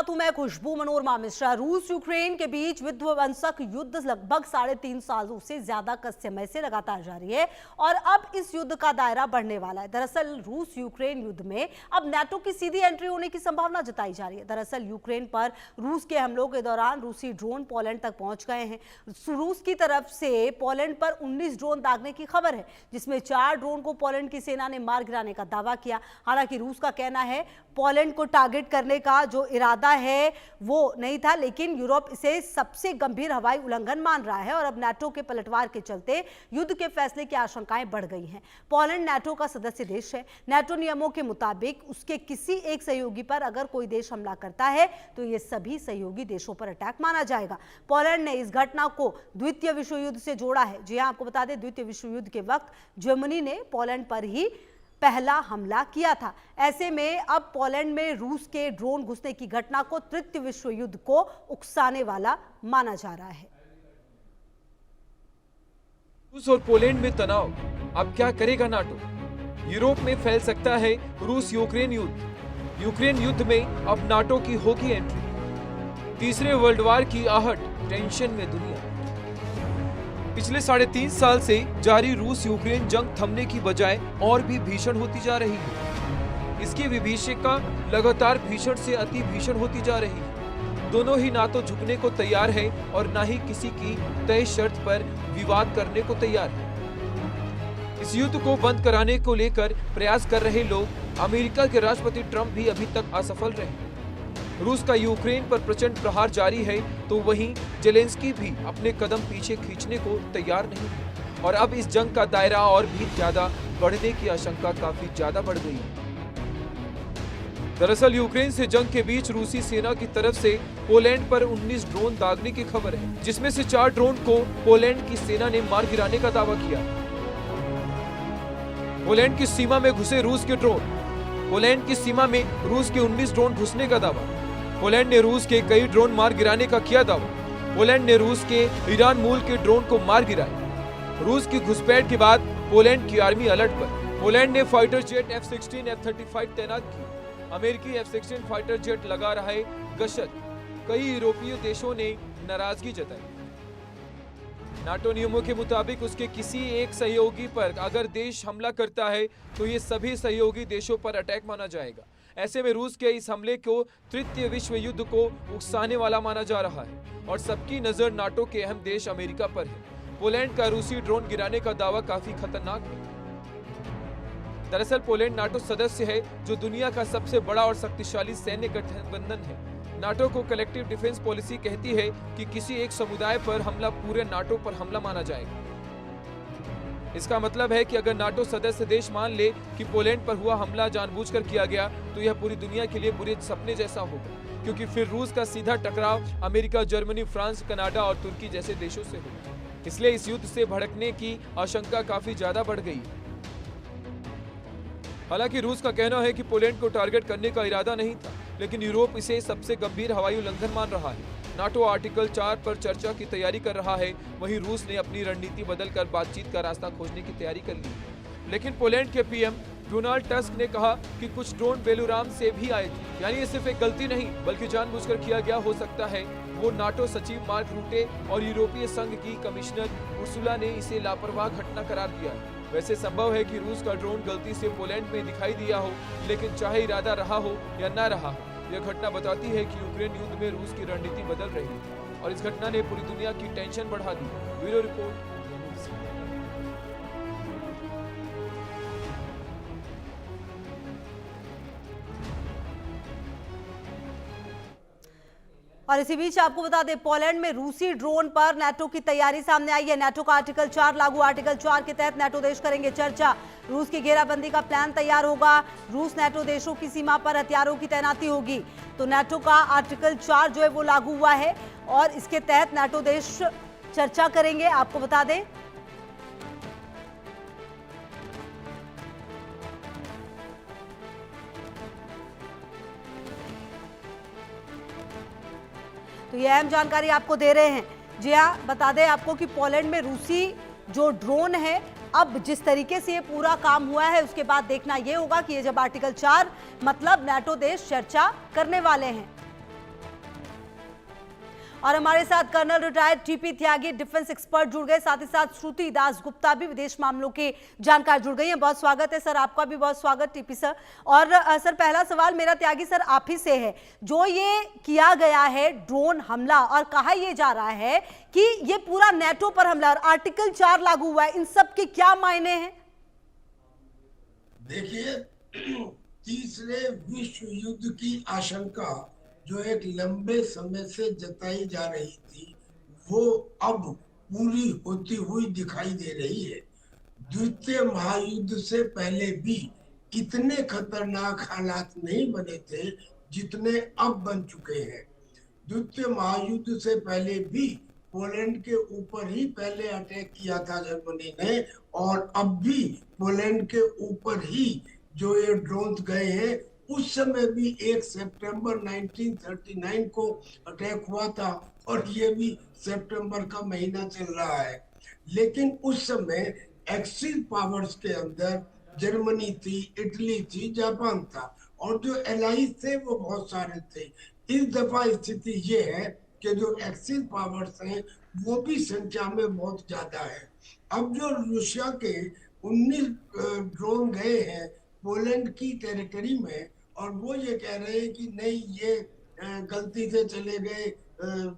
साथ हूं मैं खुशबू मनोरमा मिश्रा। रूस यूक्रेन के बीच विध्वंसक युद्ध लगभग 3.5 सालों से ज्यादा का समय से लगातार जारी है और अब इस युद्ध का दायरा बढ़ने वाला है। दरअसल रूस यूक्रेन युद्ध में अब नाटो की सीधी एंट्री होने की संभावना जताई जा रही है। दरअसल यूक्रेन पर रूस के हमलों के दौरान रूसी ड्रोन पोलैंड तक पहुंच गए हैं। रूस की तरफ से पोलैंड पर 19 ड्रोन दागने की खबर है, जिसमें 4 ड्रोन को पोलैंड की सेना ने मार गिराने का दावा किया। हालांकि रूस का कहना है पोलैंड को टारगेट करने का जो इरादा है वो नहीं था, लेकिन यूरोप इसे सबसे गंभीर हवाई उल्लंघन मान रहा है और अब नाटो के पलटवार के चलते युद्ध के फैसले की आशंकाएं बढ़ गई हैं। पोलैंड नाटो का सदस्य देश है। नाटो नियमों के मुताबिक उसके किसी एक सहयोगी पर अगर कोई देश हमला करता है तो ये सभी सहयोगी देशों पर अटैक माना जाएगा। पोलैंड ने इस घटना को द्वितीय विश्व युद्ध से जोड़ा है। जी हां, आपको बता दें, द्वितीय विश्व युद्ध के वक्त जर्मनी ने पोलैंड पर ही पहला हमला किया था। ऐसे में अब पोलैंड में रूस के ड्रोन घुसने की घटना को तृतीय विश्व युद्ध को उकसाने वाला माना जा रहा है। रूस और पोलैंड में तनाव, अब क्या करेगा नाटो? यूरोप में फैल सकता है रूस यूक्रेन युद्ध। यूक्रेन युद्ध में अब नाटो की होगी एंट्री। तीसरे वर्ल्ड वार की आहट, टेंशन में दुनिया। पिछले 3.5 साल से जारी रूस यूक्रेन जंग थमने की बजाय और भी भीषण होती जा रही है। इसकी विभीषिका लगातार भीषण से अति भीषण होती जा रही है। दोनों ही ना तो झुकने को तैयार है और ना ही किसी की तय शर्त पर विवाद करने को तैयार है। इस युद्ध को बंद कराने को लेकर प्रयास कर रहे लोग अमेरिका के राष्ट्रपति ट्रंप भी अभी तक असफल रहे। रूस का यूक्रेन पर प्रचंड प्रहार जारी है तो वहीं जेलेंस्की भी अपने कदम पीछे खींचने को तैयार नहीं है और अब इस जंग का दायरा और भी ज्यादा बढ़ने की आशंका काफी ज्यादा बढ़ गई है। दरअसल यूक्रेन से जंग के बीच रूसी सेना की तरफ से पोलैंड पर 19 ड्रोन दागने की खबर है, जिसमें से 4 ड्रोन को पोलैंड की सेना ने मार गिराने का दावा किया। पोलैंड की सीमा में घुसे रूस के ड्रोन। पोलैंड की सीमा में रूस के 19 ड्रोन घुसने का दावा। पोलैंड ने रूस के कई ड्रोन मार गिराने का किया दावा। पोलैंड ने रूस के ईरान मूल के ड्रोन को मार गिराया। रूस की घुसपैठ के बाद पोलैंड की आर्मी अलर्ट पर। पोलैंड ने फाइटर जेट F-16, F-35 तैनात किए। अमेरिकी F-16 फाइटर जेट लगा रहा है गश्त। कई यूरोपीय देशों ने नाराजगी जताई। नाटो नियमों के मुताबिक उसके किसी एक सहयोगी पर अगर देश हमला करता है तो ये सभी सहयोगी देशों पर अटैक माना जाएगा। ऐसे में रूस के इस हमले को तृतीय विश्व युद्ध को उकसाने वाला माना जा रहा है और सबकी नजर नाटो के अहम देश अमेरिका पर है। पोलैंड का रूसी ड्रोन गिराने का दावा काफी खतरनाक है। दरअसल पोलैंड नाटो सदस्य है, जो दुनिया का सबसे बड़ा और शक्तिशाली सैन्य गठबंधन है। नाटो को कलेक्टिव डिफेंस पॉलिसी कहती है कि किसी एक समुदाय पर हमला पूरे नाटो पर हमला माना जाएगा। इसका मतलब है कि अगर नाटो सदस्य देश मान ले कि पोलैंड पर हुआ हमला जानबूझकर किया गया तो यह पूरी दुनिया के लिए बुरे सपने जैसा होगा, क्योंकि फिर रूस का सीधा टकराव अमेरिका, जर्मनी, फ्रांस, कनाडा और तुर्की जैसे देशों से होगा। इसलिए इस युद्ध से भड़कने की आशंका काफी ज्यादा बढ़ गई है। हालांकि रूस का कहना है कि पोलैंड को टारगेट करने का इरादा नहीं था, लेकिन यूरोप इसे सबसे गंभीर हवाई उल्लंघन मान रहा है। नाटो आर्टिकल 4 पर चर्चा की तैयारी कर रहा है। वहीं रूस ने अपनी रणनीति बदलकर बातचीत का रास्ता खोजने की तैयारी कर ली। लेकिन पोलैंड के पीएम डोनाल्ड टस्क ने कहा कि कुछ ड्रोन बेलूराम से भी आए थे, यानी ये सिर्फ एक गलती नहीं बल्कि जानबूझकर किया गया हो सकता है। वो नाटो सचिव मार्क रूटे और यूरोपीय संघ की कमिश्नर उर्सुला ने इसे लापरवाह घटना करार दिया। वैसे संभव है कि रूस का ड्रोन गलती से पोलैंड में दिखाई दिया हो, लेकिन चाहे इरादा रहा हो या न रहा हो, यह घटना बताती है कि यूक्रेन युद्ध में रूस की रणनीति बदल रही है और इस घटना ने पूरी दुनिया की टेंशन बढ़ा दी। Bureau report. और इसी बीच आपको बता दें, पोलैंड में रूसी ड्रोन पर नाटो की तैयारी सामने आई है। नाटो का आर्टिकल 4 लागू। आर्टिकल 4 के तहत नाटो देश करेंगे चर्चा। रूस की घेराबंदी का प्लान तैयार होगा। रूस नाटो देशों की सीमा पर हथियारों की तैनाती होगी। तो नाटो का आर्टिकल 4 जो है वो लागू हुआ है और इसके तहत नाटो देश चर्चा करेंगे। आपको बता दें, तो ये अहम जानकारी आपको दे रहे हैं। जी हाँ, बता दें आपको कि पोलैंड में रूसी जो ड्रोन है, अब जिस तरीके से ये पूरा काम हुआ है उसके बाद देखना ये होगा कि ये जब आर्टिकल 4 मतलब नाटो देश चर्चा करने वाले हैं। और हमारे साथ कर्नल रिटायर्ड टीपी त्यागी डिफेंस एक्सपर्ट जुड़ गए, साथ ही साथ श्रुति दास गुप्ता भी विदेश मामलों के जानकार जुड़ गई हैं। बहुत स्वागत है सर, आपका भी बहुत स्वागत टीपी सर। और सर पहला सवाल मेरा त्यागी सर आप ही से है, जो ये किया गया है ड्रोन हमला और कहा यह जा रहा है कि ये पूरा नेटो पर हमला और आर्टिकल 4 लागू हुआ है, इन सब के क्या मायने हैं? देखिए, तीसरे विश्व युद्ध की आशंका जो एक लंबे समय से जताई जा रही थी वो अब पूरी होती हुई दिखाई दे रही है। द्वितीय महायुद्ध से पहले भी इतने खतरनाक हालात नहीं बने थे जितने अब बन चुके हैं। द्वितीय महायुद्ध से पहले भी पोलैंड के ऊपर ही पहले अटैक किया था जर्मनी ने, और अब भी पोलैंड के ऊपर ही जो ये ड्रोन गए हैं। उस समय भी 1 सितंबर 1939 को अटैक हुआ था और ये भी सितंबर का महीना चल रहा है। लेकिन उस समय एक्सिस पावर्स के अंदर जर्मनी थी, इटली थी, जापान था, और जो एलाइज थे वो बहुत सारे थे। इस दफा स्थिति ये है कि जो एक्सिस पावर्स हैं वो भी संख्या में बहुत ज्यादा है। अब जो रूसिया के 19 ड्रोन गए हैं पोलैंड की टेरिटरी में, और वो ये कह रहे हैं कि नहीं ये गलती से चले गए।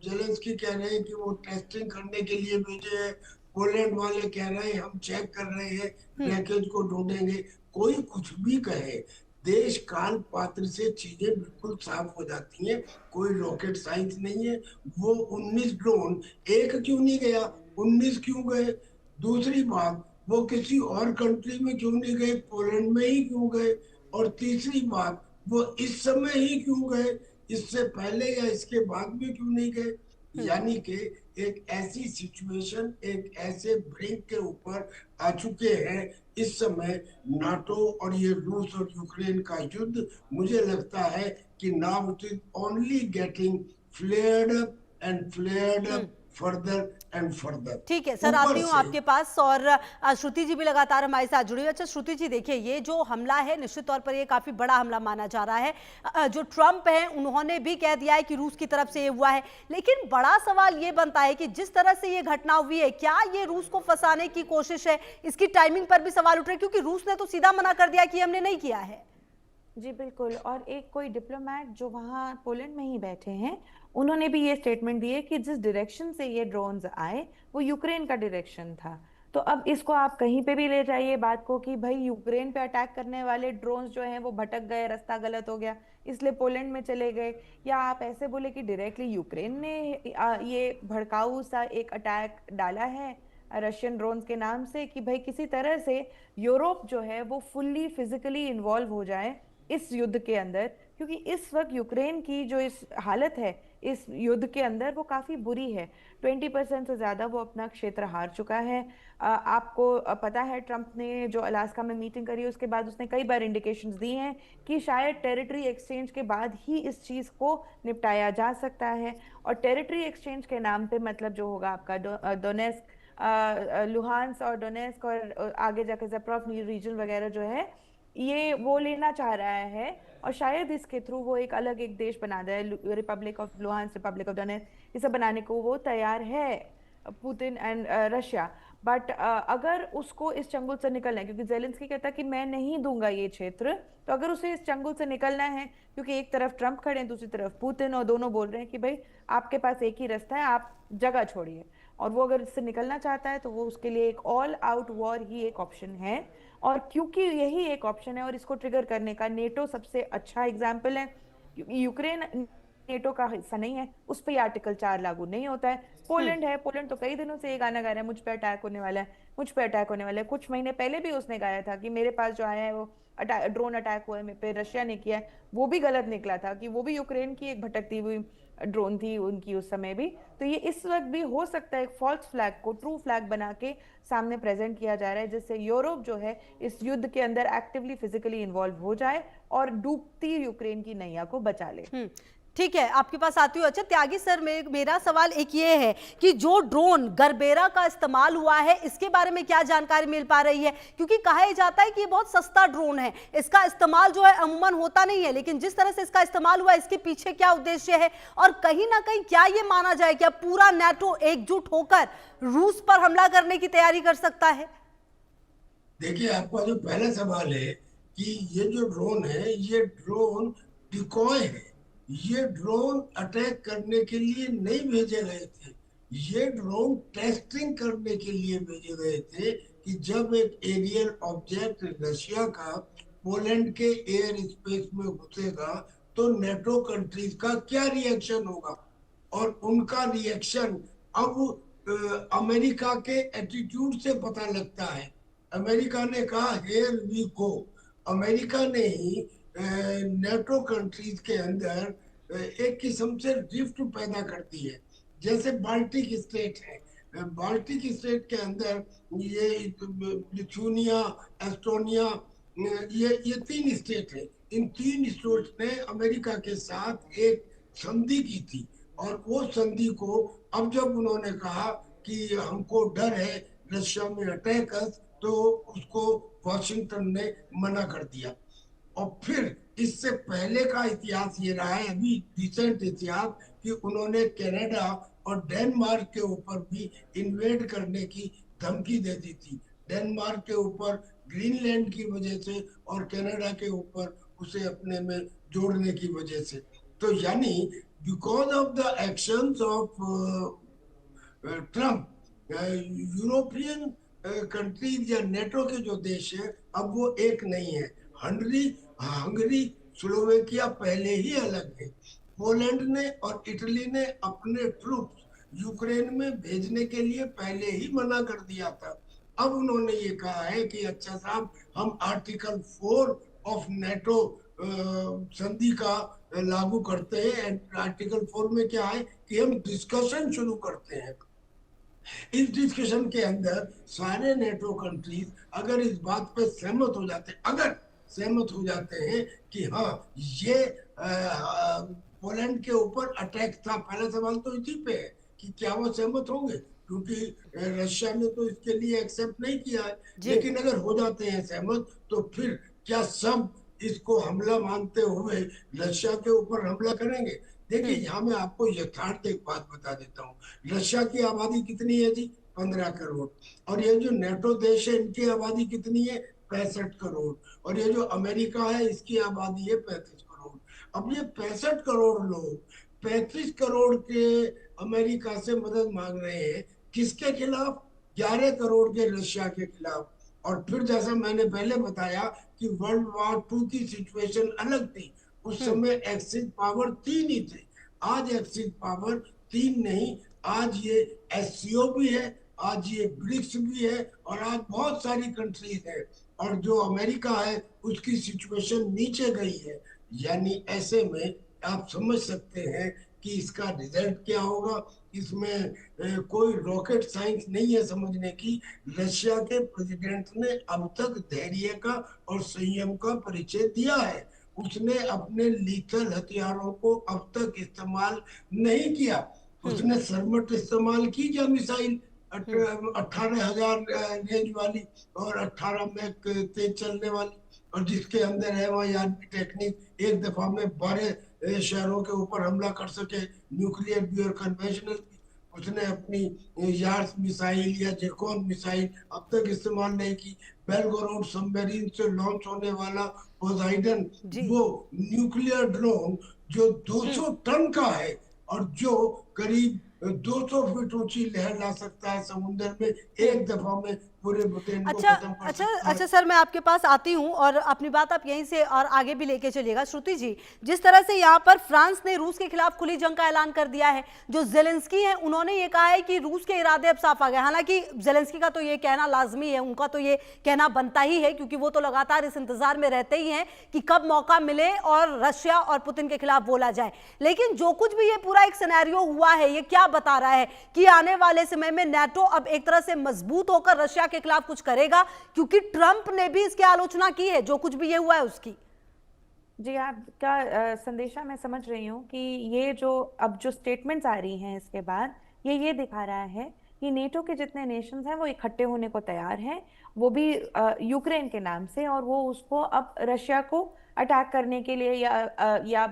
जेलेंस्की कह रहे हैं कि वो टेस्टिंग करने के लिए भेजे हैं, पोलैंड वाले कह रहे हैं हम चेक कर रहे हैं, पैकेज को ढूंढेंगे। कोई कुछ भी कहे, देश काल पात्र से चीजें बिल्कुल साफ हो जाती हैं, कोई रॉकेट साइंस नहीं है। वो 19 ड्रोन एक क्यों नहीं गया, 19 क्यों गए? दूसरी बात, वो किसी और कंट्री में क्यों नहीं गए, पोलैंड में ही क्यों गए? और तीसरी बात, वो इस समय ही क्यों गए, इससे पहले या इसके बाद में क्यों नहीं गए? यानी कि एक ऐसी सिचुएशन, एक ऐसे ब्रेक के ऊपर आ चुके हैं इस समय नाटो और ये रूस और यूक्रेन का युद्ध। मुझे लगता है कि now it is only getting flared up and flared up further and further. ठीक है सर, आती हूँ आपके पास। और श्रुति जी भी लगातार हमारे साथ जुड़ी हुई। अच्छा श्रुति जी, देखिए ये जो हमला है निश्चित तौर पर ये काफी बड़ा हमला माना जा रहा है। जो ट्रंप है उन्होंने भी कह दिया है कि रूस की तरफ से ये हुआ है, लेकिन बड़ा सवाल ये बनता है कि जिस तरह से ये घटना हुई है, क्या ये रूस को फंसाने की कोशिश है? इसकी टाइमिंग पर भी सवाल उठ रहे हैं, क्योंकि रूस ने तो सीधा मना कर दिया कि हमने नहीं किया है। जी बिल्कुल, और एक कोई डिप्लोमेट जो वहाँ पोलैंड में ही बैठे हैं उन्होंने भी ये स्टेटमेंट दिए कि जिस डायरेक्शन से ये ड्रोन्स आए वो यूक्रेन का डायरेक्शन था। तो अब इसको आप कहीं पे भी ले जाइए बात को कि भाई यूक्रेन पे अटैक करने वाले ड्रोन्स जो हैं वो भटक गए, रास्ता गलत हो गया इसलिए पोलैंड में चले गए, या आप ऐसे बोले कि डायरेक्टली यूक्रेन ने ये भड़काऊ सा एक अटैक डाला है रशियन ड्रोन्स के नाम से कि भाई किसी तरह से यूरोप जो है वो फुल्ली फिजिकली इन्वॉल्व हो जाए इस युद्ध के अंदर, क्योंकि इस वक्त यूक्रेन की जो इस हालत है इस युद्ध के अंदर वो काफ़ी बुरी है। 20% से ज़्यादा वो अपना क्षेत्र हार चुका है। आपको पता है ट्रंप ने जो अलास्का में मीटिंग करी उसके बाद उसने कई बार इंडिकेशंस दी हैं कि शायद टेरिटरी एक्सचेंज के बाद ही इस चीज़ को निपटाया जा सकता है। और टेरिटरी एक्सचेंज के नाम पे मतलब जो होगा आपका डोनेस्क, लुहांस और डोनेस्क और आगे जाके ज़ेप्रोव रीजन वगैरह जो है ये वो लेना चाह रहा है, और शायद इसके थ्रू वो एक अलग एक देश बना दे, republic of Luhansk, republic of Donetsk, इसे बनाने को वो तैयार है पुतिन एंड रशिया। बट अगर उसको इस चंगुल से निकलना है, क्योंकि जेलेंस्की कहता है कि मैं नहीं दूंगा ये क्षेत्र, तो अगर उसे इस चंगुल से निकलना है, क्योंकि एक तरफ ट्रंप खड़े हैं दूसरी तरफ पुतिन, और दोनों बोल रहे हैं कि भाई आपके पास एक ही रास्ता है, आप जगह छोड़िए, और वो अगर इससे निकलना चाहता है तो वो उसके लिए एक ऑल आउट वॉर ही एक ऑप्शन है। और क्योंकि यही एक ऑप्शन है और इसको ट्रिगर करने का नेटो सबसे अच्छा एग्जाम्पल है। यूक्रेन नेटो का हिस्सा नहीं है, उस पर आर्टिकल 4 लागू नहीं होता है। पोलैंड है, पोलैंड तो कई दिनों से ये गाना गा रहा है मुझ पे अटैक होने वाला है, मुझ पे अटैक होने वाला है। कुछ महीने पहले भी उसने गाया था कि मेरे पास जो आया है वो ड्रोन अटैक हुआ है मेरे पे, रशिया ने किया है, वो भी गलत निकला था कि वो भी यूक्रेन की एक भटकती हुई ड्रोन थी उनकी उस समय भी। तो ये इस वक्त भी हो सकता है एक फॉल्स फ्लैग को ट्रू फ्लैग बना के सामने प्रेजेंट किया जा रहा है, जिससे यूरोप जो है इस युद्ध के अंदर एक्टिवली फिजिकली इन्वॉल्व हो जाए और डूबती यूक्रेन की नैया को बचा ले। ठीक है, आपके पास आती हूँ। अच्छा त्यागी सर, मेरा सवाल एक ये है कि जो ड्रोन गरबेरा का इस्तेमाल हुआ है इसके बारे में क्या जानकारी मिल पा रही है? क्योंकि कहा जाता है कि ये बहुत सस्ता ड्रोन है, इसका इस्तेमाल जो है अमूमन होता नहीं है, लेकिन जिस तरह से इसका इस्तेमाल हुआ इसके पीछे क्या उद्देश्य है? और कहीं ना कहीं क्या ये माना जाए कि अब पूरा नेटो एकजुट होकर रूस पर हमला करने की तैयारी कर सकता है? देखिए, आपका जो पहला सवाल है कि ये जो ड्रोन है, ये ड्रोन डिकॉय है। ये ड्रोन अटैक करने के लिए नहीं भेजे गए थे, ये ड्रोन टेस्टिंग करने के लिए भेजे गए थे कि जब एक एरियल ऑब्जेक्ट रशिया का पोलैंड के एयर स्पेस में घुसेगा तो नेटो कंट्रीज का क्या रिएक्शन होगा। और उनका रिएक्शन अब अमेरिका के एटीट्यूड से पता लगता है। अमेरिका ने कहा हियर वी गो। अमेरिका ने ही नेटो कंट्रीज के अंदर एक किस्म से रिफ्ट पैदा करती है। जैसे बाल्टिक स्टेट है, बाल्टिक स्टेट के अंदर ये लिथुआनिया, एस्टोनिया, ये 3 स्टेट है। इन 3 स्टेट ने अमेरिका के साथ एक संधि की थी, और वो संधि को अब जब उन्होंने कहा कि हमको डर है रशिया में अटैक, तो उसको वॉशिंगटन ने मना कर दिया। और फिर इससे पहले का इतिहास ये रहा है, अभी रिसेंट इतिहास, कि उन्होंने कनाडा और डेनमार्क के ऊपर भी इन्वेड करने की धमकी दे दी थी। डेनमार्क के ऊपर ग्रीनलैंड की वजह से और कनाडा के ऊपर उसे अपने में जोड़ने की वजह से। तो यानी because of the actions of Trump, European countries या नेटो के जो देश है अब वो एक नहीं है। हंगरी, स्लोवेकिया पहले ही अलग है। पोलैंड ने और इटली ने अपने ट्रूप्स यूक्रेन में भेजने के लिए पहले ही मना कर दिया था। अब उन्होंने ये कहा है कि अच्छा साहब, हम आर्टिकल 4 ऑफ नेटो संधि का लागू करते हैं। आर्टिकल 4 में क्या है कि हम डिस्कशन शुरू करते हैं। इस डिस्कशन के अंदर सारे नेटो कंट्रीज अगर इस बात पे सहमत हो जाते हैं कि हाँ, ये पोलैंड के ऊपर अटैक था। पहला सवाल तो इसी पे है कि क्या वो सहमत होंगे, क्योंकि रशिया ने तो इसके लिए एक्सेप्ट नहीं किया है। लेकिन अगर हो जाते हैं सहमत, तो फिर क्या सब इसको हमला मानते हुए रशिया के ऊपर हमला करेंगे? देखिए, यहाँ मैं आपको यथार्थ एक बात बता देता हूँ। रशिया की आबादी कितनी है जी? 15 करोड़। और ये जो नेटो देश है इनकी आबादी कितनी है? 65 करोड़। और ये जो अमेरिका है इसकी आबादी है 35 करोड़। अब ये 65 करोड़ लोग 35 करोड़ के अमेरिका से मदद मांग रहे हैं। किसके खिलाफ? 11 करोड़ के रशिया के खिलाफ। और फिर जैसा मैंने पहले बताया कि वर्ल्ड वॉर 2 की सिचुएशन अलग थी। उस समय एक्सिस पावर 3 ही थे। आज एक्सिस पावर 3 नहीं, आज ये एससीओ भी है, आज ये ब्रिक्स भी है, और आज बहुत सारी कंट्रीज है। और जो अमेरिका है उसकी सिचुएशन नीचे गई है। यानी ऐसे में आप समझ सकते हैं कि इसका रिजल्ट क्या होगा। इसमें कोई रॉकेट साइंस नहीं है समझने की। रशिया के प्रेसिडेंट ने अब तक धैर्य का और संयम का परिचय दिया है। उसने अपने लीथल हथियारों को अब तक इस्तेमाल नहीं किया। उसने सरमट इस्तेमाल की क्या मिसाइल, 18,000 रेंज वाली और 18 मैक तेज चलने वाली, और जिसके अंदर है वह यार टेक्निक, एक दफा में 12 शहरों के ऊपर हमला कर सके, न्यूक्लियर भी और कन्वेंशनल भी। उसने अपनी यार्स मिसाइल या जेकॉन मिसाइल अब तक इस्तेमाल नहीं की। बेलगोरोड सबमरीन से लॉन्च होने वाला पोसाइडन, वो न्यूक्लियर ड्रोन जो 200 टन का है और जो करीब 200 फीट ऊंची लहर ला सकता है समुद्र में, एक दफा में पूरे ब्रिटेन को खत्म कर सकता है। अच्छा सर, मैं आपके पास आती हूं और अपनी बात आप यहीं से और आगे भी लेके चलिएगा। श्रुति जी, जिस तरह से यहाँ पर फ्रांस ने रूस के खिलाफ खुली जंग का ऐलान कर दिया है, जो जेलेंस्की है उन्होंने ये कहा है कि रूस के इरादे अब साफ आ गए। हालांकि जेलेंस्की का तो ये कहना लाजमी है, उनका तो ये कहना बनता ही है, क्योंकि वो तो लगातार इस इंतजार में रहते ही हैं कि कब मौका मिले और रशिया और पुतिन के खिलाफ बोला जाए। लेकिन जो कुछ भी ये पूरा एक सिनेरियो हुआ है, ये क्या बता रहा है कि आने वाले समय में नेटो अब एक तरह से मजबूत होकर रशिया के खिलाफ कुछ करेगा, क्योंकि ट्रंप ने भी इसकी आलोचना की है, जो कुछ भी ये हुआ है उसकी। जी, आपका संदेशा मैं समझ रही हूँ कि ये जो अब जो स्टेटमेंट्स आ रही हैं इसके बाद, ये दिखा रहा है कि नेटो के जितने नेशंस हैं वो इकट्ठे होने को तैयार हैं, वो भी यूक्रेन के नाम से, और वो उसको अब रशिया को अटैक करने के लिए या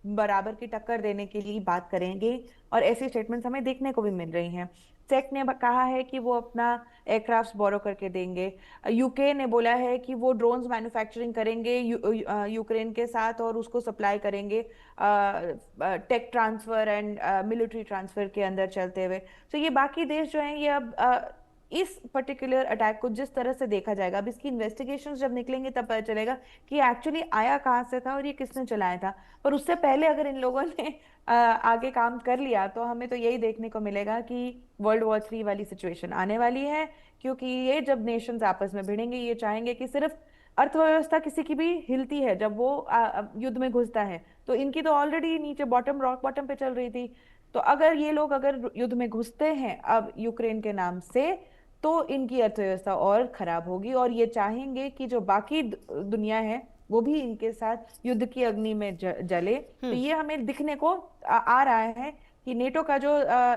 बराबर की टक्कर देने के लिए बात करेंगे। और ऐसी स्टेटमेंट्स हमें देखने को भी मिल रही हैं। सेक ने कहा है कि वो अपना एयरक्राफ्ट बोरो करके देंगे। यूके ने बोला है कि वो ड्रोन्स मैन्युफैक्चरिंग करेंगे यूक्रेन के साथ और उसको सप्लाई करेंगे tech transfer and military transfer के अंदर चलते हुए। तो ये बाकी देश जो हैं ये अब इस पर्टिकुलर अटैक को जिस तरह से देखा जाएगा, अब इसकी इन्वेस्टिगेशंस जब निकलेंगे तब पता चलेगा कि एक्चुअली आया कहाँ से था और ये किसने चलाया था। पर उससे पहले अगर इन लोगों ने आगे काम कर लिया तो हमें तो यही देखने को मिलेगा कि वर्ल्ड वॉर 3 वाली सिचुएशन आने वाली है, क्योंकि ये जब नेशंस आपस में भिड़ेंगे ये चाहेंगे कि सिर्फ अर्थव्यवस्था किसी की भी हिलती है जब वो युद्ध में घुसता है, तो इनकी तो ऑलरेडी नीचे बॉटम रॉक बॉटम पे चल रही थी। तो अगर ये लोग अगर युद्ध में घुसते हैं अब यूक्रेन के नाम से, तो इनकी अर्थव्यवस्था और खराब होगी और ये चाहेंगे कि जो बाकी दुनिया है वो भी इनके साथ युद्ध की अग्नि में जले। तो ये हमें दिखने को आ रहा है कि नेटो का जो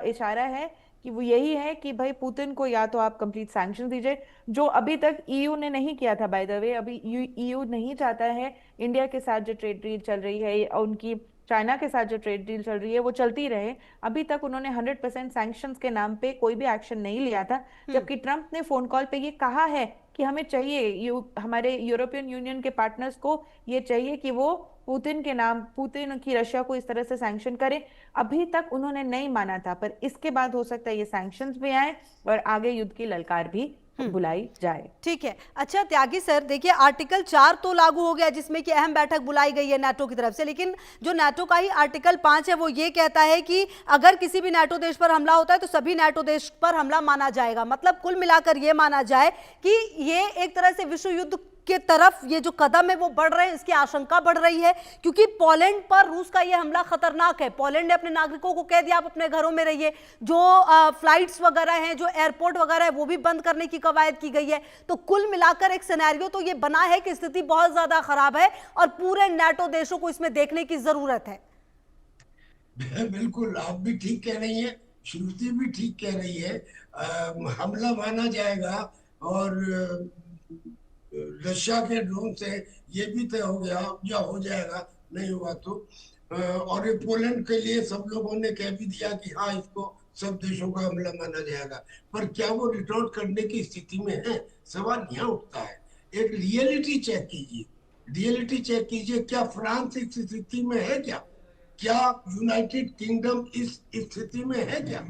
इशारा है कि वो यही है कि भाई पुतिन को या तो आप कंप्लीट सैंक्शन दीजिए, जो अभी तक ईयू ने नहीं किया था। बाय द वे, अभी ईयू नहीं चाहता है इंडिया के साथ जो ट्रेड डील चल रही है और उनकी चाइना के साथ जो ट्रेड डील चल रही है वो चलती रहे। अभी तक उन्होंने 100% सैंक्शंस के नाम पे कोई भी एक्शन नहीं लिया था, जबकि ट्रंप ने फोन कॉल पे ये कहा है कि हमें चाहिए हमारे यूरोपियन यूनियन के पार्टनर्स को ये चाहिए कि वो पुतिन की रशिया को इस तरह से सैंक्शन करें। अभी तक उन्होंने नहीं माना था, पर इसके बाद हो सकता है ये सैंक्शंस भी आए और आगे युद्ध की ललकार भी बुलाई जाए। ठीक है। अच्छा त्यागी सर, देखिए आर्टिकल 4 तो लागू हो गया जिसमें कि अहम बैठक बुलाई गई है नाटो की तरफ से, लेकिन जो नाटो का ही आर्टिकल 5 है वो ये कहता है कि अगर किसी भी नाटो देश पर हमला होता है तो सभी नाटो देश पर हमला माना जाएगा। मतलब कुल मिलाकर ये माना जाए कि ये एक तरह से विश्व युद्ध के तरफ ये जो कदम है वो बढ़ रहे हैं, इसकी आशंका बढ़ रही है, क्योंकि पोलैंड पर रूस का ये हमला खतरनाक है। पोलैंड ने अपने नागरिकों को कह दिया आप अपने घरों में रहिए, जो फ्लाइट्स वगैरह हैं, जो एयरपोर्ट वगैरह है वो भी बंद करने की कवायद की गई है। तो कुल मिलाकर एक सिनेरियो तो ये बना है कि स्थिति बहुत ज्यादा खराब है और पूरे नाटो देशों को इसमें देखने की जरूरत है। बिल्कुल, आप भी ठीक कह रही हैं, श्रुति भी ठीक कह रही है। हमला माना जाएगा और रशिया के ड्रोन से ये भी तय हो गया या हो जाएगा, नहीं हुआ तो। और ये पोलैंड के लिए सब लोगों ने कह भी दिया कि हाँ इसको सब देशों का हमला माना जाएगा। पर क्या वो रिटॉर्ट करने की स्थिति में है, सवाल यहाँ उठता है। एक रियलिटी चेक कीजिए, रियलिटी चेक कीजिए, क्या फ्रांस इस स्थिति में है? क्या यूनाइटेड किंगडम इस स्थिति में है? क्या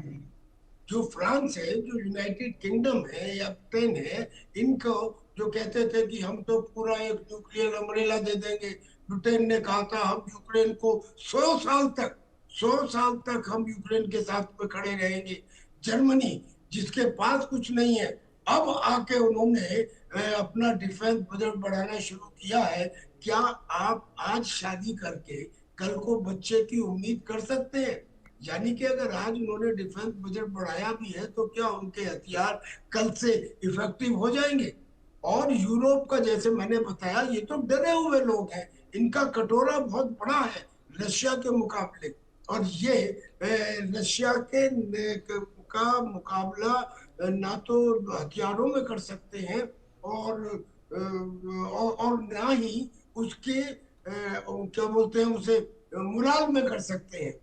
जो फ्रांस है, जो यूनाइटेड किंगडम है या ब्रिटेन है, इनको जो कहते थे कि हम तो पूरा एक न्यूक्लियर अम्ब्रेला दे देंगे, ब्रिटेन ने कहा था हम यूक्रेन को 100 साल तक हम यूक्रेन के साथ में खड़े रहेंगे। जर्मनी जिसके पास कुछ नहीं है, अब आके उन्होंने अपना डिफेंस बजट बढ़ाना शुरू किया है। क्या आप आज शादी करके कल को बच्चे की उम्मीद कर सकते हैं? यानी कि अगर आज उन्होंने डिफेंस बजट बढ़ाया भी है तो क्या उनके हथियार कल से इफेक्टिव हो जाएंगे? और यूरोप का, जैसे मैंने बताया, ये तो डरे हुए लोग हैं, इनका कटोरा बहुत बड़ा है रशिया के मुकाबले, और ये रशिया के का मुकाबला ना तो हथियारों में कर सकते हैं और ना ही उसके क्या बोलते हैं उसे मुराल में कर सकते हैं।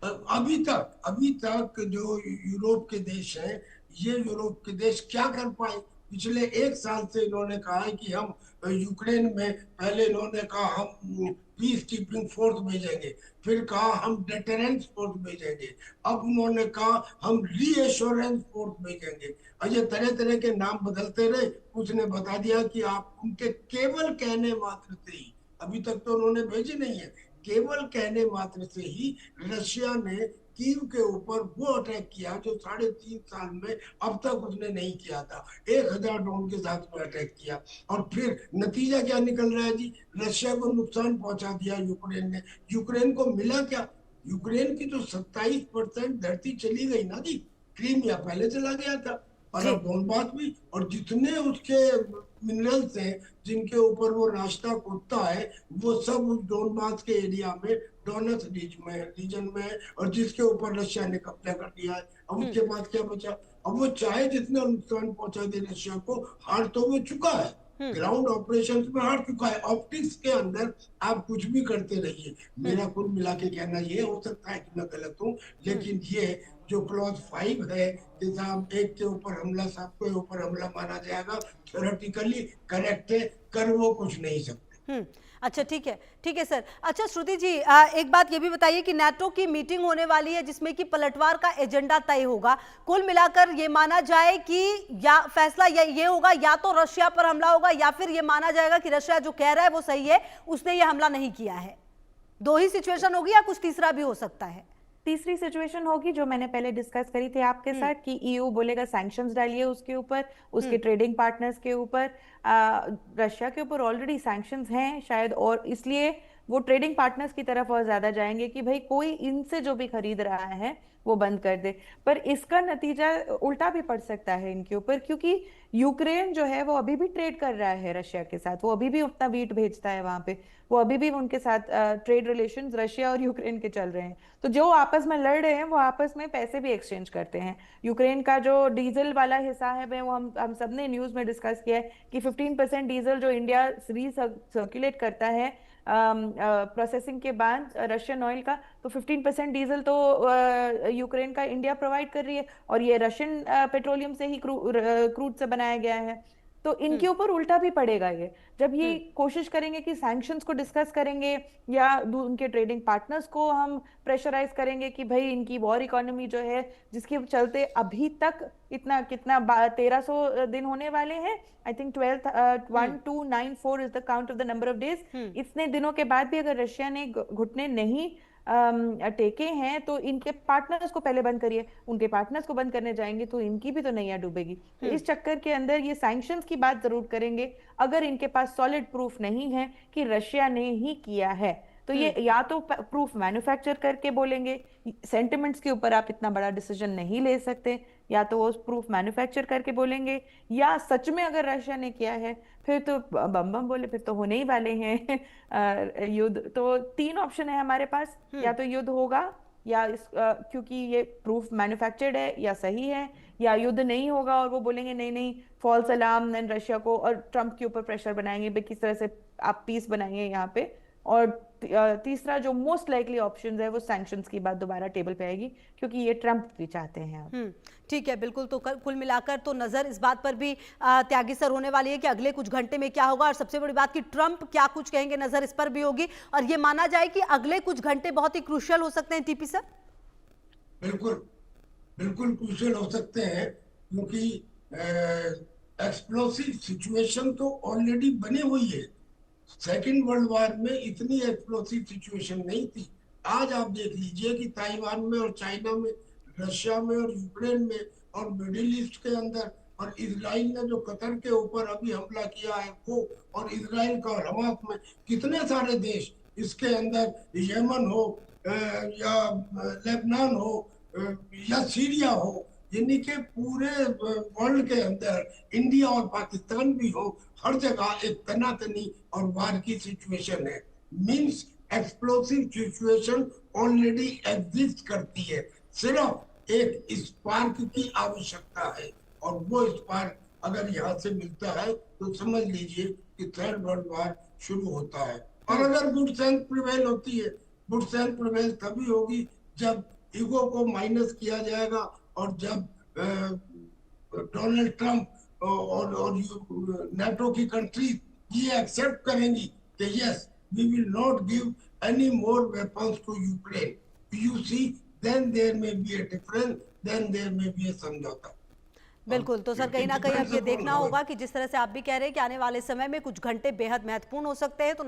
अभी तक जो यूरोप के देश हैं, ये यूरोप के देश क्या कर पाए? पिछले 1 साल से इन्होंने कहा है कि हम यूक्रेन में, पहले इन्होंने कहा हम पीस कीपिंग फोर्स भेजेंगे, फिर कहा हम डेटरेंस फोर्स भेजेंगे, अब उन्होंने कहा हम रीएश्योरेंस फोर्स भेजेंगे, और ये तरह तरह के नाम बदलते रहे। कुछ ने बता दिया कि आप उनके केवल कहने मात्र से ही, अभी तक तो उन्होंने भेजी नहीं है, केवल कहने मात्र से ही रशिया ने कीव के ऊपर वो अटैक किया जो 3.5 साल में अब तक उसने नहीं किया था। 1000 ड्रोन के साथ में अटैक किया, और फिर नतीजा क्या निकल रहा है जी? रशिया को नुकसान पहुंचा दिया यूक्रेन ने। यूक्रेन को मिला क्या? यूक्रेन की तो 27% धरती चली गई ना जी। क्रीमिया पहले चला गया था, और जी। अब डोनबास भी, और जितने उसके मिनरल्स हैं जिनके ऊपर वो नाश्ता कूदता है, वो सब उस डोनबास के एरिया में, डोनेट्स रीजन में है, और जिसके ऊपर रशिया ने कब्जा कर लिया है। अब उसके बाद क्या बचा? अब वो चाहे जितना नुकसान पहुंचा दे रशिया को, हार तो वो चुका है, ग्राउंड ऑपरेशंस में हार चुका है। ऑप्टिक्स के अंदर आप कुछ भी करते रहिए। मेरा कुल मिला के कहना ये हो सकता है कि मैं गलत हूँ, लेकिन ये जो क्लॉज 5 है कि साहब एक के ऊपर हमला, सबके ऊपर हमला माना जाएगा, थ्योरेटिकली करेक्ट है, कर वो कुछ नहीं सकते। अच्छा, ठीक है सर। अच्छा श्रुति जी, एक बात ये भी बताइए कि नाटो की मीटिंग होने वाली है जिसमें कि पलटवार का एजेंडा तय होगा। कुल मिलाकर ये माना जाए कि या फैसला ये होगा, या तो रशिया पर हमला होगा, या फिर ये माना जाएगा कि रशिया जो कह रहा है वो सही है, उसने ये हमला नहीं किया है। दो ही सिचुएशन होगी या कुछ तीसरा भी हो सकता है? तीसरी सिचुएशन होगी जो मैंने पहले डिस्कस करी थी आपके साथ, कि ईयू बोलेगा सैंक्शंस डालिए उसके ऊपर, उसके ट्रेडिंग पार्टनर्स के ऊपर। रशिया के ऊपर ऑलरेडी सैंक्शंस हैं शायद, और इसलिए वो ट्रेडिंग पार्टनर्स की तरफ और ज्यादा जाएंगे कि भाई कोई इनसे जो भी खरीद रहा है वो बंद कर दे। पर इसका नतीजा उल्टा भी पड़ सकता है इनके ऊपर, क्योंकि यूक्रेन जो है वो अभी भी ट्रेड कर रहा है रशिया के साथ, वो अभी भी उतना वीट भेजता है वहां पे, वो अभी भी उनके साथ ट्रेड रिलेशंस रशिया और यूक्रेन के चल रहे हैं। तो जो आपस में लड़ रहे हैं वो आपस में पैसे भी एक्सचेंज करते हैं। यूक्रेन का जो डीजल वाला हिस्सा है वो हम सबने न्यूज में डिस्कस किया है कि 15% डीजल जो इंडिया सर्कुलेट करता है प्रोसेसिंग के बाद रशियन ऑयल का, तो 15% डीजल तो यूक्रेन का इंडिया प्रोवाइड कर रही है, और ये रशियन पेट्रोलियम से ही क्रूड से बनाया गया है। तो इनके ऊपर उल्टा भी पड़ेगा ये, जब ये कोशिश करेंगे कि सैंक्शंस को डिस्कस करेंगे या उनके ट्रेडिंग पार्टनर्स को हम प्रेशराइज करेंगे कि भाई इनकी वॉर इकोनॉमी जो है, जिसके चलते अभी तक इतना कितना 1300 दिन होने वाले हैं, I think 1294 is the count of the number of days. इतने दिनों के बाद भी अगर रशिया ने घुटने नहीं टेके हैं, तो इनके पार्टनर्स को पहले बंद करिए। उनके पार्टनर्स को बंद करने जाएंगे तो इनकी भी तो नैया डूबेगी। तो इस चक्कर के अंदर ये सैंक्शंस की बात जरूर करेंगे, अगर इनके पास सॉलिड प्रूफ नहीं है कि रशिया ने ही किया है। तो ये या तो प्रूफ मैन्युफैक्चर करके बोलेंगे, सेंटिमेंट्स के ऊपर आप इतना बड़ा डिसीजन नहीं ले सकते, या तो वो प्रूफ मैन्युफैक्चर करके बोलेंगे, या सच में अगर रशिया ने किया है फिर तो बम बम बोले, फिर तो होने ही वाले हैं युद्ध। तो 3 ऑप्शन है हमारे पास, या तो युद्ध होगा, या क्योंकि ये प्रूफ मैन्युफैक्चर्ड है या सही है, या युद्ध नहीं होगा और वो बोलेंगे नहीं नहीं फॉल्स अलार्म, एंड रशिया को और ट्रंप के ऊपर प्रेशर बनाएंगे भाई किस तरह से आप पीस बनाएंगे यहाँ पे। और तीसरा जो मोस्ट लाइकली ऑप्शन है वो सैंक्शंस की बात दोबारा टेबल पे आएगी, क्योंकि ये ट्रंप भी चाहते हैं। ठीक है, बिल्कुल। तो कुल मिलाकर तो नजर इस बात पर भी त्यागी सर होने वाली है कि अगले कुछ घंटे में क्या होगा, और सबसे बड़ी बात कि ट्रंप क्या कुछ कहेंगे, नजर इस पर भी होगी। और ये माना जाए कि अगले कुछ घंटे बहुत ही क्रूशियल हो सकते हैं टीपी सर। बिल्कुल बिल्कुल क्रूशियल हो सकते हैं, क्योंकि एक्सप्लोसिव सिचुएशन तो ऑलरेडी बनी हुई है। सेकेंड वर्ल्ड वॉर में इतनी एक्सप्लोसिव सिचुएशन नहीं थी। आज आप देख लीजिए कि ताइवान में और चाइना में, रशिया में और यूक्रेन में और मिडिल ईस्ट के अंदर, और इजराइल ने जो कतर के ऊपर अभी हमला किया है वो, और इजराइल का हमास में कितने सारे देश, इसके अंदर यमन हो या लेबनान हो या सीरिया हो, यानी कि पूरे वर्ल्ड के अंदर इंडिया और पाकिस्तान भी हो, हर जगह एक तनातनी और वार की सिचुएशन है। Means explosive situation already exist करती है, सिर्फ एक स्पार्क की आवश्यकता है, और वो स्पार्क अगर यहाँ से मिलता है तो समझ लीजिए कि थर्ड वर्ल्ड वॉर शुरू होता है। और अगर गुड सेंस प्रिवेल होती है, गुड सेंस प्रिवेल तभी होगी जब ईगो को माइनस किया जाएगा, और जब डोनाल्ड ट्रंप और नाटो की कंट्रीज ये एक्सेप्ट करेंगी कि yes we will not give any more weapons to Ukraine, you see, then there may be a difference, then there may be a समझौता। बिल्कुल। तो सर कहीं ना कहीं अब ये देखना होगा कि जिस तरह से आप भी कह रहे हैं कि आने वाले समय में कुछ घंटे बेहद महत्वपूर्ण हो सकते हैं। तो